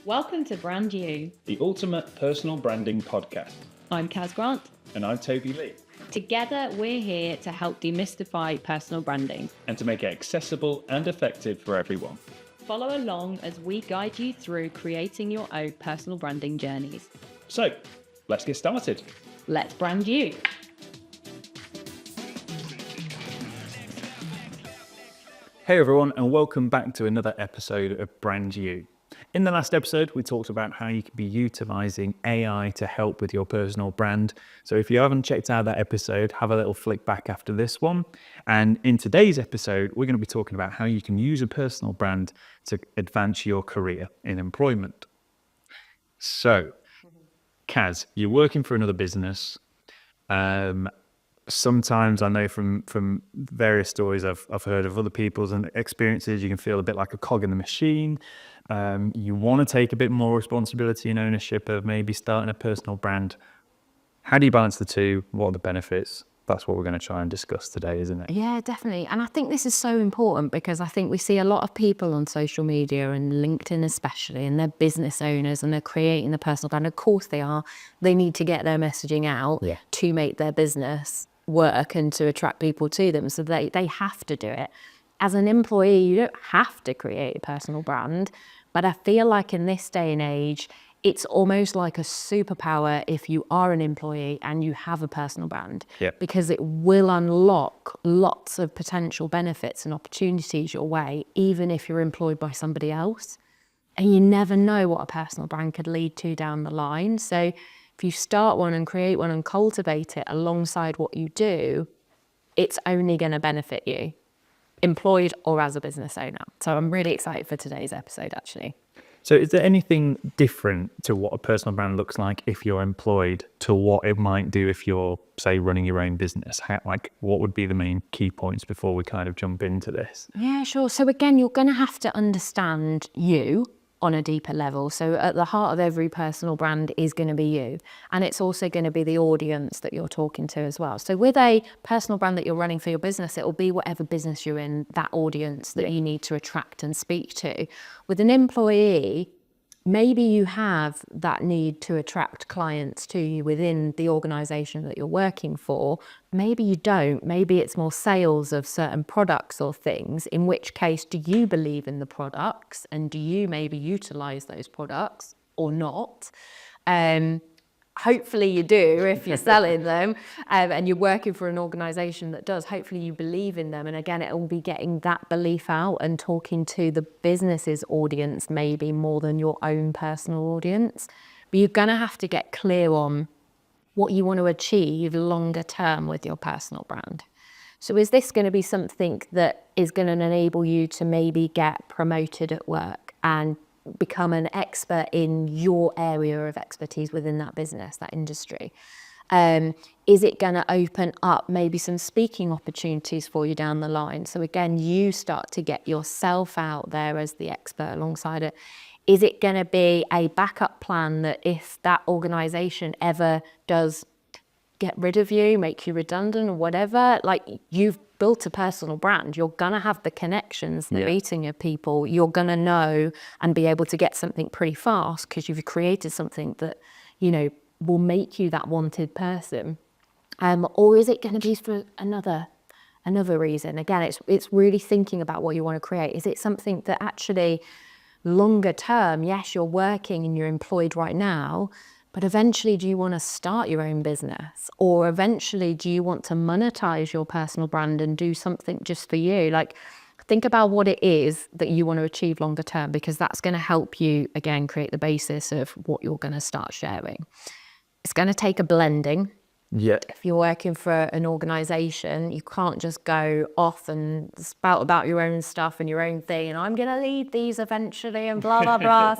Welcome to Brand You. The ultimate personal branding podcast. I'm Kaz Grant. And I'm Toby Lee. Together, we're here to help demystify personal branding and to make it accessible and effective for everyone. Follow along as we guide you through creating your own personal branding journeys. So, let's get started. Let's brand you. Hey everyone, and welcome back to another episode of Brand You. In the last episode, we talked about how you can be utilizing AI to help with your personal brand. So if you haven't checked out that episode, have a little flick back after this one. And in today's episode, we're going to be talking about how you can use a personal brand to advance your career in employment. So, Kaz, you're working for another business. Sometimes I know from various stories I've heard of other people's and experiences, you can feel a bit like a cog in the machine. You want to take a bit more responsibility and ownership of maybe starting a personal brand. How do you balance the two? What are the benefits? That's what we're going to try and discuss today, isn't it? Yeah, definitely. And I think this is so important because I think we see a lot of people on social media and LinkedIn especially, and they're business owners and they're creating the personal brand. Of course they are. They need to get their messaging out to make their business work and to attract people to them. So they have to do it. As an employee, you don't have to create a personal brand. But I feel like in this day and age, it's almost like a superpower if you are an employee and you have a personal brand, because it will unlock lots of potential benefits and opportunities your way, even if you're employed by somebody else. And you never know what a personal brand could lead to down the line. So if you start one and create one and cultivate it alongside what you do, it's only going to benefit you, employed or as a business owner. So I'm really excited for today's episode, actually. So is there anything different to what a personal brand looks like if you're employed to what it might do if you're, say, running your own business? What would be the main key points before we kind of jump into this? Yeah, sure. So again, you're going to have to understand you on a deeper level. So at the heart of every personal brand is going to be you. And it's also going to be the audience that you're talking to as well. So with a personal brand that you're running for your business, it will be whatever business you're in, that audience that you need to attract and speak to. With an employee, maybe you have that need to attract clients to you within the organization that you're working for. Maybe you don't. Maybe it's more sales of certain products or things, in which case, do you believe in the products and do you maybe utilize those products or not? Hopefully you do if you're selling them and you're working for an organization that does. Hopefully you believe in them. And again, it will be getting that belief out and talking to the business's audience maybe more than your own personal audience. But you're going to have to get clear on what you want to achieve longer term with your personal brand. So is this going to be something that is going to enable you to maybe get promoted at work and become an expert in your area of expertise within that business, that industry? Is it going to open up maybe some speaking opportunities for you down the line? So again, you start to get yourself out there as the expert alongside it. Is it going to be a backup plan that if that organization ever does get rid of you, make you redundant or whatever, like you've built a personal brand, you're going to have the connections, the meeting of people, you're going to know and be able to get something pretty fast because you've created something that, you know, will make you that wanted person. Or is it going to be for another reason? Again, it's really thinking about what you want to create. Is it something that actually longer term, yes, you're working and you're employed right now, but eventually, do you want to start your own business? Or eventually, do you want to monetize your personal brand and do something just for you? Like, think about what it is that you want to achieve longer term, because that's going to help you, again, create the basis of what you're going to start sharing. It's going to take a blending. Yeah. If you're working for an organization, you can't just go off and spout about your own stuff and your own thing. And I'm going to lead these eventually and blah, blah, blah.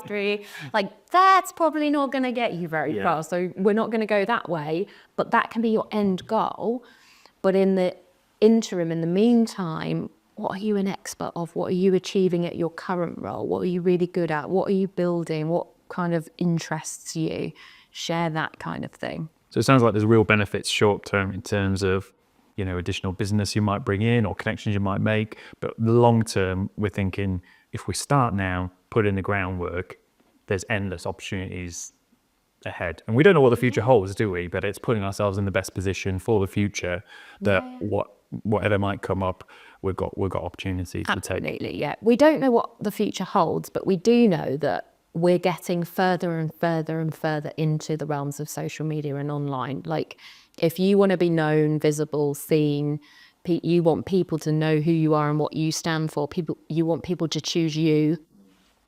Like, that's probably not going to get you very far. So we're not going to go that way. But that can be your end goal. But in the interim, in the meantime, what are you an expert of? What are you achieving at your current role? What are you really good at? What are you building? What kind of interests you? Share that kind of thing. So it sounds like there's real benefits short term in terms of, you know, additional business you might bring in or connections you might make. But long term, we're thinking if we start now, put in the groundwork, there's endless opportunities ahead. And we don't know what the future holds, do we? But it's putting ourselves in the best position for the future that whatever might come up, we've got opportunities to take. Absolutely, yeah. We don't know what the future holds, but we do know that we're getting further and further and further into the realms of social media and online. Like, if you want to be known, visible, seen, you want people to know who you are and what you stand for. You want people to choose you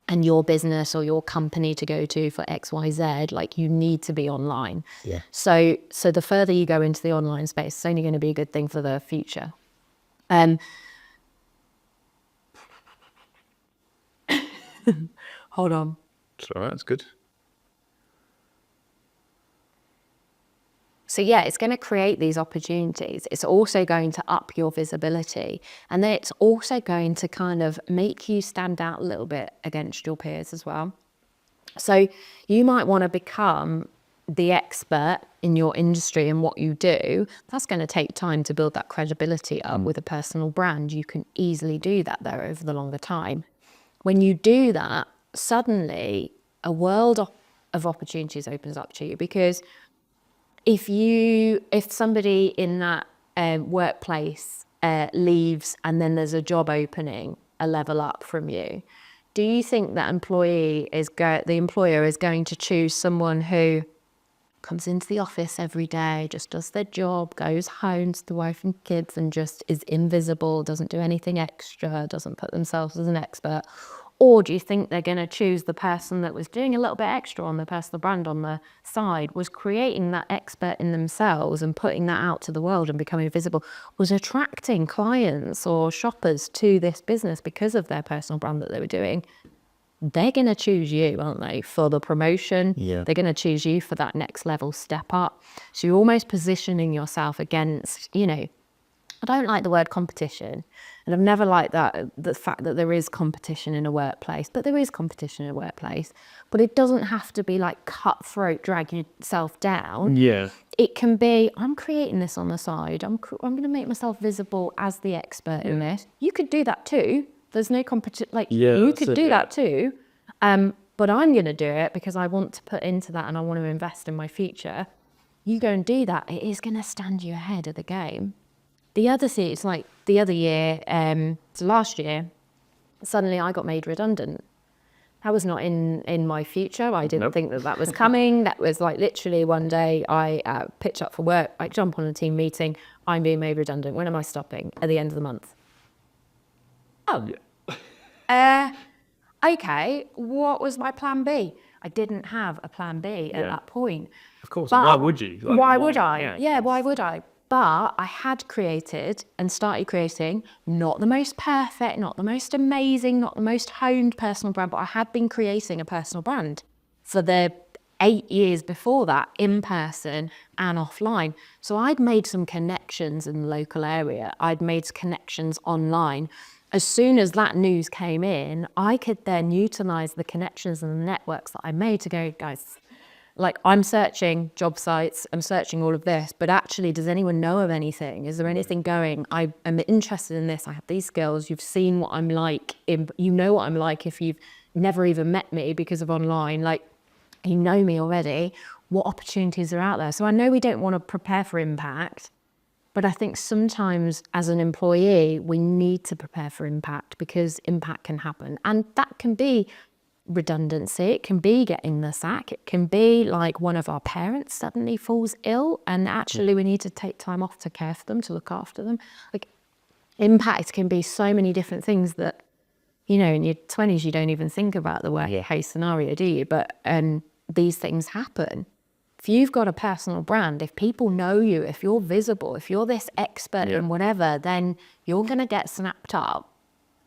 and your business or your company to go to for XYZ. Like, you need to be online. Yeah. So the further you go into the online space, it's only going to be a good thing for the future. Hold on. It's all right, that's good. So yeah, it's going to create these opportunities. It's also going to up your visibility. And then it's also going to kind of make you stand out a little bit against your peers as well. So you might want to become the expert in your industry and what you do. That's going to take time to build that credibility up with a personal brand. You can easily do that though over the longer time. When you do that, suddenly a world of opportunities opens up to you, because if somebody in that workplace leaves and then there's a job opening a level up from you, do you think that the employer is going to choose someone who comes into the office every day, just does their job, goes home to the wife and kids and just is invisible, doesn't do anything extra, doesn't put themselves as an expert? Or do you think they're going to choose the person that was doing a little bit extra on their personal brand on the side, was creating that expert in themselves and putting that out to the world and becoming visible, was attracting clients or shoppers to this business because of their personal brand that they were doing? They're going to choose you, aren't they, for the promotion? Yeah. They're going to choose you for that next level step up. So you're almost positioning yourself against, I don't like the word competition, and I've never liked the fact that there is competition in a workplace, but there is competition in a workplace, but it doesn't have to be like cutthroat, drag yourself down. Yeah. It can be, I'm creating this on the side. I'm going to make myself visible as the expert in this. You could do that too. There's no competition. You could do that too. But I'm going to do it because I want to put into that and I want to invest in my future. You go and do that. It is going to stand you ahead of the game. The other thing, it's like the other year, so last year, suddenly I got made redundant. That was not in my future. I didn't think that was coming. That was like literally one day I pitch up for work, I jump on a team meeting, I'm being made redundant. When am I stopping? At the end of the month. Oh. Yeah. Okay, what was my plan B? I didn't have a plan B at that point. Of course, why would you? Why would I? Yeah, why would I? But I had created and started creating not the most perfect, not the most amazing, not the most honed personal brand, but I had been creating a personal brand for the 8 years before that, in person and offline. So I'd made some connections in the local area. I'd made connections online. As soon as that news came in, I could then utilize the connections and the networks that I made to go, guys, like, I'm searching job sites, I'm searching all of this, but actually, does anyone know of anything? Is there anything going? I am interested in this. I have these skills. You've seen what I'm like. You know what I'm like if you've never even met me because of online. Like, you know me already. What opportunities are out there? So I know we don't want to prepare for impact, but I think sometimes as an employee, we need to prepare for impact because impact can happen. And that can be redundancy, it can be getting the sack, it can be like one of our parents suddenly falls ill and actually we need to take time off to care for them, to look after them. Like, impact can be so many different things that, in your 20s you don't even think about the worst case scenario, do you? But these things happen. If you've got a personal brand, if people know you, if you're visible, if you're this expert in whatever, then you're going to get snapped up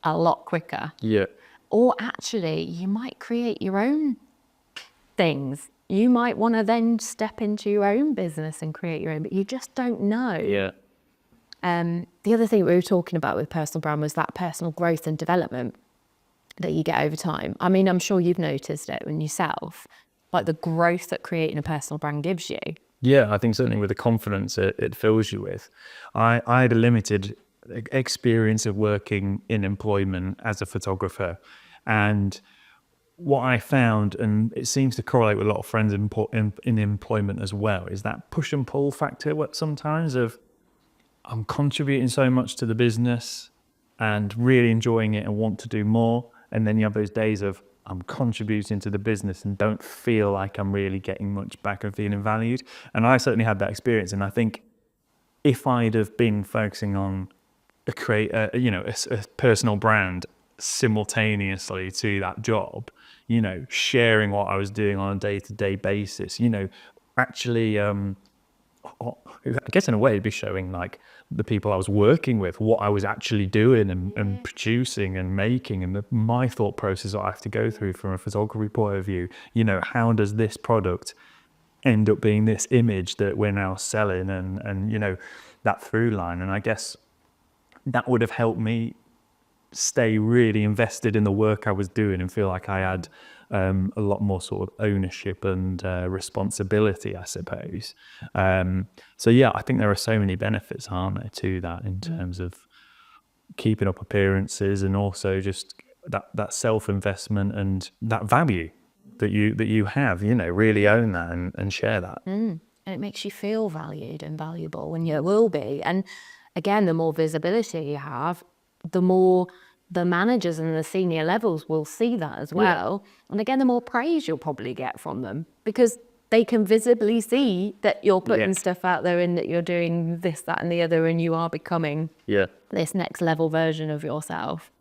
a lot quicker. Yeah. Or actually, you might create your own things. You might want to then step into your own business and create your own, but you just don't know. Yeah. The other thing we were talking about with personal brand was that personal growth and development that you get over time. I mean, I'm sure you've noticed it in yourself, like the growth that creating a personal brand gives you. Yeah, I think certainly with the confidence it fills you with. I had a limited experience of working in employment as a photographer, and what I found, and it seems to correlate with a lot of friends in employment as well, is that push and pull factor sometimes of I'm contributing so much to the business and really enjoying it and want to do more. And then you have those days of I'm contributing to the business and don't feel like I'm really getting much back and feeling valued. And I certainly had that experience. And I think if I'd have been focusing on a personal brand simultaneously to that job, sharing what I was doing on a day-to-day basis, actually, I guess in a way it'd be showing like the people I was working with what I was actually doing and producing and making, and my thought process that I have to go through from a photography point of view. How does this product end up being this image that we're now selling, and that through line. And I guess that would have helped me stay really invested in the work I was doing and feel like I had a lot more sort of ownership and responsibility, I suppose. So yeah, I think there are so many benefits, aren't there, to that in terms of keeping up appearances, and also just that self-investment and that value that you have, really own that and share that. And it makes you feel valued and valuable, and you will be. And again, the more visibility you have, the more the managers and the senior levels will see that as well. And again, the more praise you'll probably get from them, because they can visibly see that you're putting stuff out there and that you're doing this, that, and the other, and you are becoming this next level version of yourself,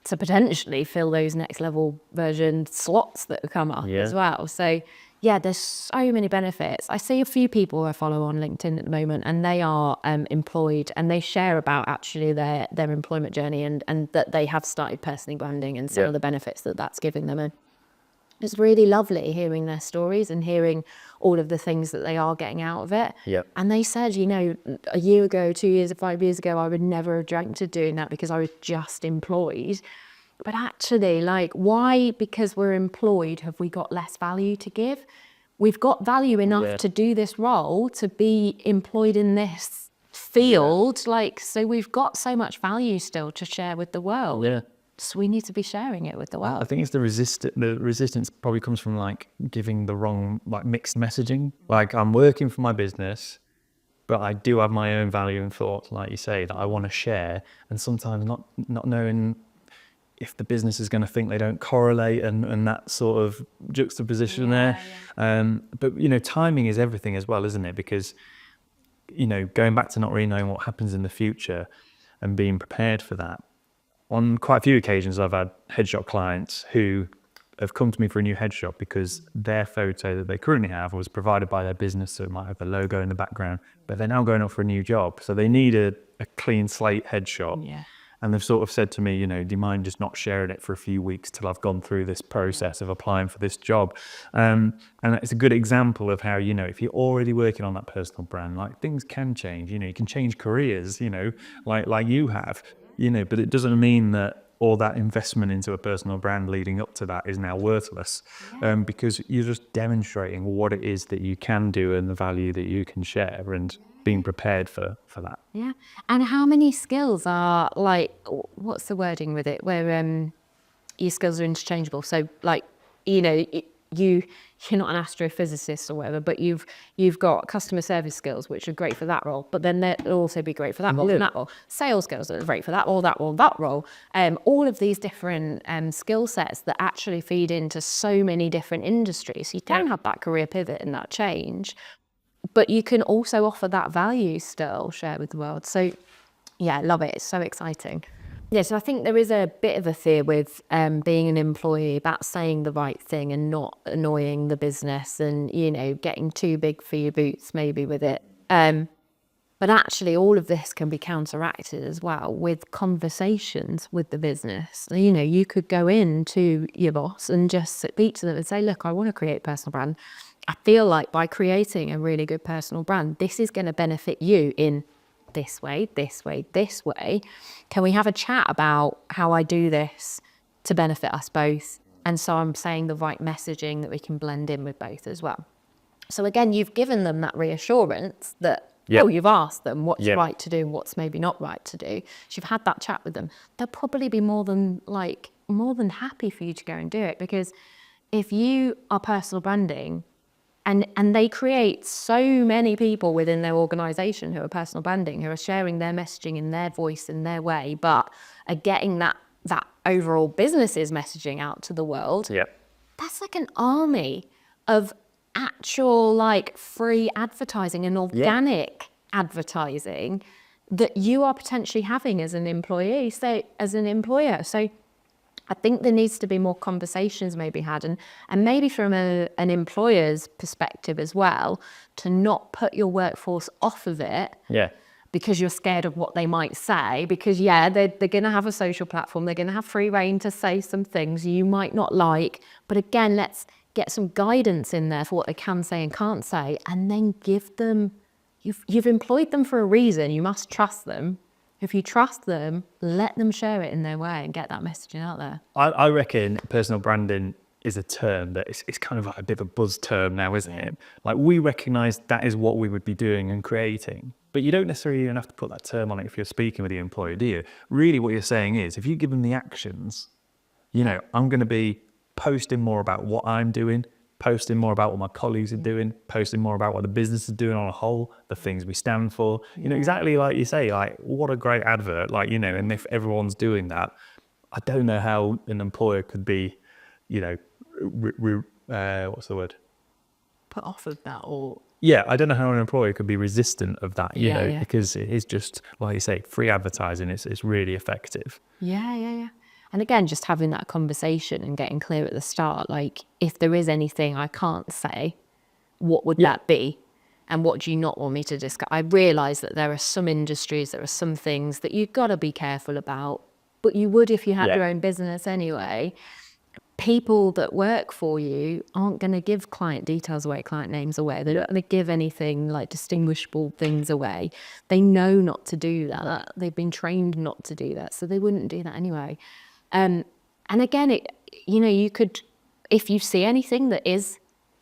to potentially fill those next level version slots that come up as well. So yeah, there's so many benefits. I see a few people I follow on LinkedIn at the moment, and they are employed, and they share about actually their employment journey and that they have started personally branding and some of the benefits that that's giving them. And it's really lovely hearing their stories and hearing all of the things that they are getting out of it. And they said, a year ago, 2 years, 5 years ago, I would never have dreamt of doing that because I was just employed. But actually, why? Because we're employed, have we got less value to give? We've got value enough to do this role, to be employed in this field. So we've got so much value still to share with the world. So we need to be sharing it with the world. I think it's the resistance probably comes from giving the wrong mixed messaging. I'm working for my business, but I do have my own value and thoughts, like you say, that I want to share, and sometimes not knowing if the business is going to think they don't correlate, and that sort of juxtaposition there. But timing is everything as well, isn't it? Because going back to not really knowing what happens in the future and being prepared for that. On quite a few occasions, I've had headshot clients who have come to me for a new headshot because their photo that they currently have was provided by their business, so it might have the logo in the background, but they're now going up for a new job, so they need a clean slate headshot. And they've sort of said to me, do you mind just not sharing it for a few weeks till I've gone through this process of applying for this job? And it's a good example of how, if you're already working on that personal brand, things can change. You can change careers, like you have, but it doesn't mean that all that investment into a personal brand leading up to that is now worthless, because you're just demonstrating what it is that you can do and the value that you can share, and being prepared for that. And how many skills are what's the wording with it, where your skills are interchangeable? So you're not an astrophysicist or whatever, but you've got customer service skills, which are great for that role, but then they'll also be great for that role and that role. Sales skills are great for that role, that role, that role. All of these different skill sets that actually feed into so many different industries. You don't have that career pivot and that change, but you can also offer that value still, share with the world. So yeah, I love it. It's so exciting. Yeah, so I think there is a bit of a fear with being an employee about saying the right thing and not annoying the business, and, getting too big for your boots maybe with it. But actually all of this can be counteracted as well with conversations with the business. You could go in to your boss and just speak to them and say, look, I want to create a personal brand. I feel like by creating a really good personal brand, this is going to benefit you in this way, this way, this way. Can we have a chat about how I do this to benefit us both? And so I'm saying the right messaging that we can blend in with both as well. So again, you've given them that reassurance that, you've asked them what's right to do and what's maybe not right to do. So you've had that chat with them. They'll probably be more than more than happy for you to go and do it, because if you are personal branding, and they create so many people within their organization who are personal branding, who are sharing their messaging in their voice, in their way, but are getting that overall business's messaging out to the world. Yeah. That's like an army of actual like free advertising and organic advertising that you are potentially having as an employee, so as an employer. So I think there needs to be more conversations maybe had, and maybe from an employer's perspective as well, to not put your workforce off of it. Yeah. Because you're scared of what they might say, because they're going to have a social platform, they're going to have free reign to say some things you might not like, but again, let's get some guidance in there for what they can say and can't say, and then give them, you've employed them for a reason, you must trust them. If you trust them, let them share it in their way and get that messaging out there. I reckon personal branding is a term that it's kind of like a bit of a buzz term now, isn't it? Like, we recognise that is what we would be doing and creating, but you don't necessarily even have to put that term on it if you're speaking with the employer, do you? Really what you're saying is, if you give them the actions, I'm going to be posting more about what I'm doing, posting more about what my colleagues are doing, posting more about what the business is doing on a whole, the things we stand for. Exactly like you say, like, what a great advert, and if everyone's doing that, I don't know how an employer could be, what's the word? Put off of that, or... Yeah, I don't know how an employer could be resistant of that, Yeah. because it is just, like you say, free advertising, it's really effective. Yeah. And again, just having that conversation and getting clear at the start, like, if there is anything I can't say, what would that be? And what do you not want me to discuss? I realise that there are some industries, there are some things that you've got to be careful about, but you would if you had your own business anyway. People that work for you aren't going to give client details away, client names away. They're not going to give anything like distinguishable things away. They know not to do that. They've been trained not to do that, so they wouldn't do that anyway. And again, you could, if you see anything that is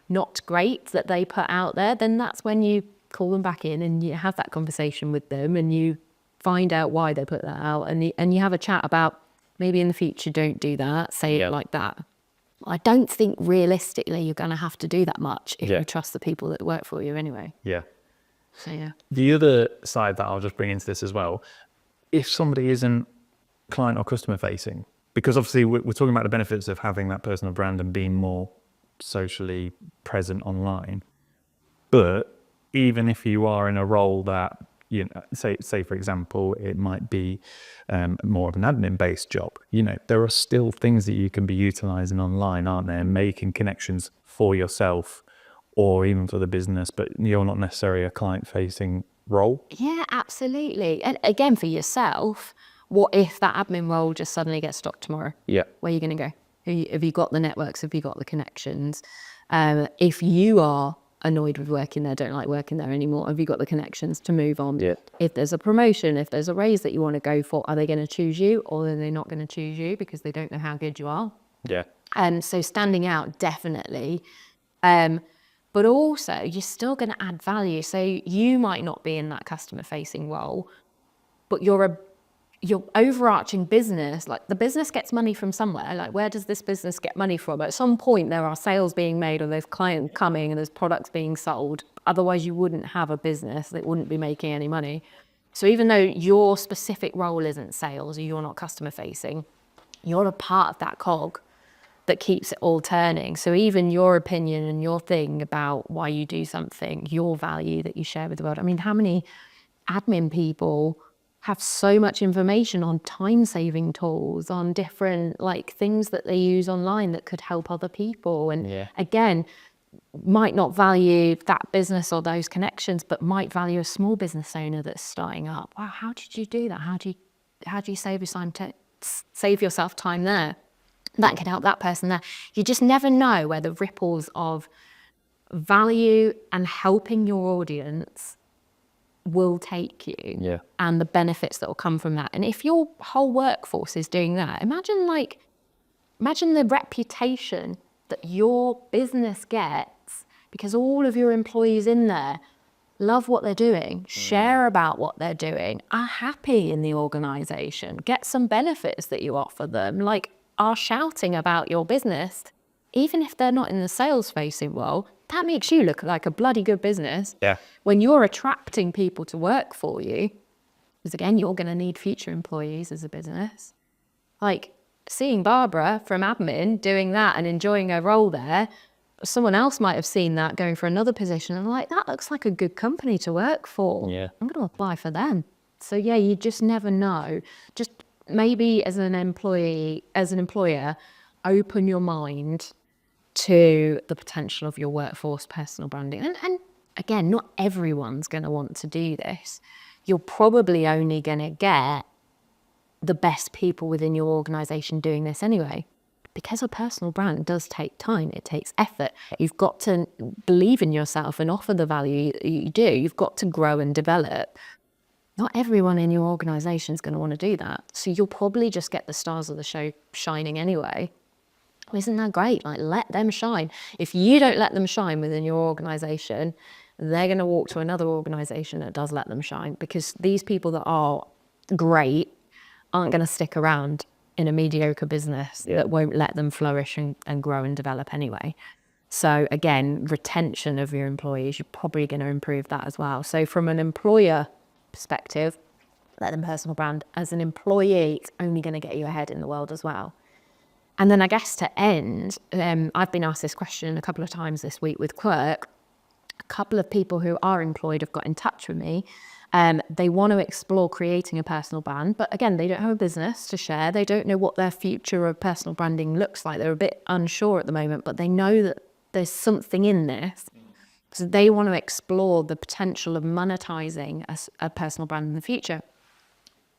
not great that they put out there, then that's when you call them back in and you have that conversation with them and you find out why they put that out, and you have a chat about, maybe in the future, don't do that, say it like that. I don't think realistically you're going to have to do that much if you trust the people that work for you anyway. Yeah. So, yeah. The other side that I'll just bring into this as well, if somebody isn't client or customer facing, because obviously we're talking about the benefits of having that personal brand and being more socially present online. But even if you are in a role that, say for example, it might be more of an admin-based job, there are still things that you can be utilising online, aren't there? Making connections for yourself or even for the business, but you're not necessarily a client-facing role. Yeah, absolutely. And again, for yourself, what if that admin role just suddenly gets stopped tomorrow? Yeah. Where are you going to go? Have you got the networks? Have you got the connections? If you are annoyed with working there, don't like working there anymore, have you got the connections to move on? Yeah. If there's a promotion, if there's a raise that you want to go for, are they going to choose you, or are they not going to choose you because they don't know how good you are? Yeah. So standing out, definitely. But also, you're still going to add value. So you might not be in that customer-facing role, but your overarching business, like, the business gets money from somewhere. Like, where does this business get money from? At some point, there are sales being made, or there's clients coming, and there's products being sold. Otherwise, you wouldn't have a business that wouldn't be making any money. So even though your specific role isn't sales, or you're not customer-facing, you're a part of that cog that keeps it all turning. So even your opinion and your thing about why you do something, your value that you share with the world. I mean, how many admin people have so much information on time-saving tools, on different things that they use online that could help other people, and again, might not value that business or those connections, but might value a small business owner that's starting up. Wow, how did you do that? How do you save yourself time there? That could help that person there. You just never know where the ripples of value and helping your audience will take you, and the benefits that will come from that. And if your whole workforce is doing that, imagine the reputation that your business gets, because all of your employees in there love what they're doing, share about what they're doing, are happy in the organization, get some benefits that you offer them. Like, are shouting about your business, even if they're not in the sales facing role, that makes you look like a bloody good business. Yeah. When you're attracting people to work for you, because again, you're going to need future employees as a business. Like seeing Barbara from admin doing that and enjoying her role there, someone else might have seen that going for another position and like, that looks like a good company to work for. Yeah. I'm going to apply for them. So yeah, you just never know. Just maybe as an employer, open your mind to the potential of your workforce personal branding. And again, not everyone's going to want to do this. You're probably only going to get the best people within your organization doing this anyway. Because a personal brand does take time, it takes effort. You've got to believe in yourself and offer the value you do. You've got to grow and develop. Not everyone in your organization is going to want to do that. So you'll probably just get the stars of the show shining anyway. Isn't that great? Like, let them shine. If you don't let them shine within your organization, they're going to walk to another organization that does let them shine, because these people that are great aren't going to stick around in a mediocre business that won't let them flourish and grow and develop anyway. So again, retention of your employees, you're probably going to improve that as well. So from an employer perspective, let them personal brand. As an employee, it's only going to get you ahead in the world as well. And then I guess to end, I've been asked this question a couple of times this week with Quirk. A couple of people who are employed have got in touch with me. They want to explore creating a personal brand, but again, they don't have a business to share. They don't know what their future of personal branding looks like. They're a bit unsure at the moment, but they know that there's something in this. So they want to explore the potential of monetizing a personal brand in the future.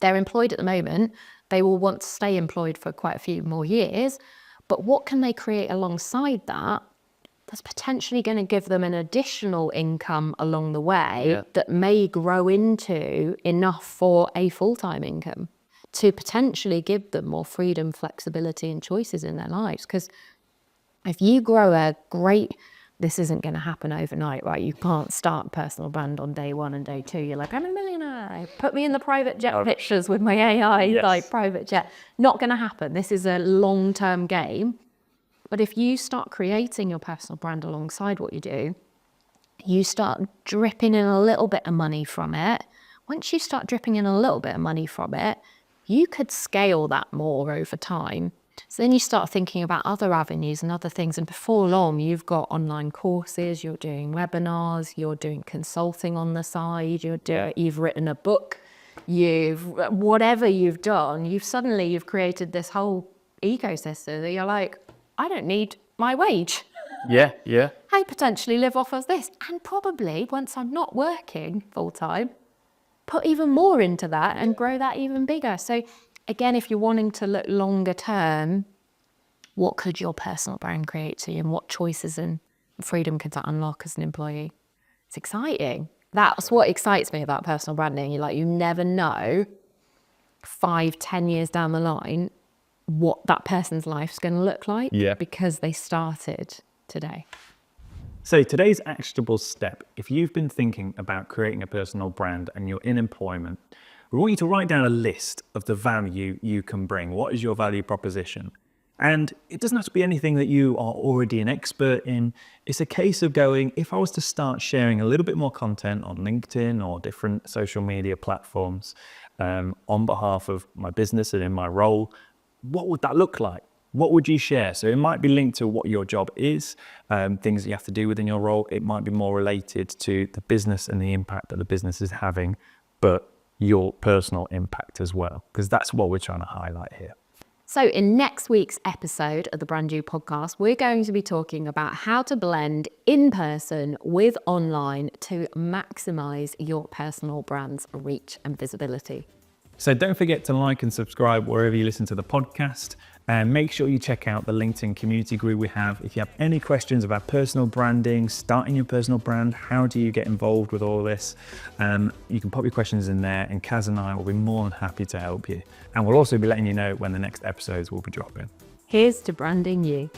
They're employed at the moment. They will want to stay employed for quite a few more years. But what can they create alongside that that's potentially going to give them an additional income along the way that may grow into enough for a full-time income to potentially give them more freedom, flexibility and choices in their lives? Because if you grow this isn't going to happen overnight, right? You can't start a personal brand on day one and day two. You're like, I'm a millionaire. Put me in the private jet pictures with my AI, like private jet. Not going to happen. This is a long-term game. But if you start creating your personal brand alongside what you do, you start dripping in a little bit of money from it. Once you start dripping in a little bit of money from it, you could scale that more over time. So then you start thinking about other avenues and other things. And before long, you've got online courses, you're doing webinars, you're doing consulting on the side, you've written a book, whatever you've done, you've created this whole ecosystem that you're like, I don't need my wage. Yeah. I potentially live off of this. And probably once I'm not working full time, put even more into that and grow that even bigger. So again, if you're wanting to look longer term, what could your personal brand create to you, and what choices and freedom could that unlock as an employee? It's exciting. That's what excites me about personal branding. You never know 5-10 years down the line what that person's life's going to look like because they started today. So today's actionable step, if you've been thinking about creating a personal brand and you're in employment, we want you to write down a list of the value you can bring. What is your value proposition? And it doesn't have to be anything that you are already an expert in. It's a case of going, if I was to start sharing a little bit more content on LinkedIn or different social media platforms on behalf of my business and in my role, what would that look like? What would you share? So it might be linked to what your job is, things that you have to do within your role. It might be more related to the business and the impact that the business is having, but your personal impact as well, because that's what we're trying to highlight here. So in next week's episode of the Brand New Podcast, we're going to be talking about how to blend in-person with online to maximize your personal brand's reach and visibility. So don't forget to like and subscribe wherever you listen to the podcast, and make sure you check out the LinkedIn community group we have. If you have any questions about personal branding, starting your personal brand, how do you get involved with all this, you can pop your questions in there, and Kaz and I will be more than happy to help you. And we'll also be letting you know when the next episodes will be dropping. Here's to branding you.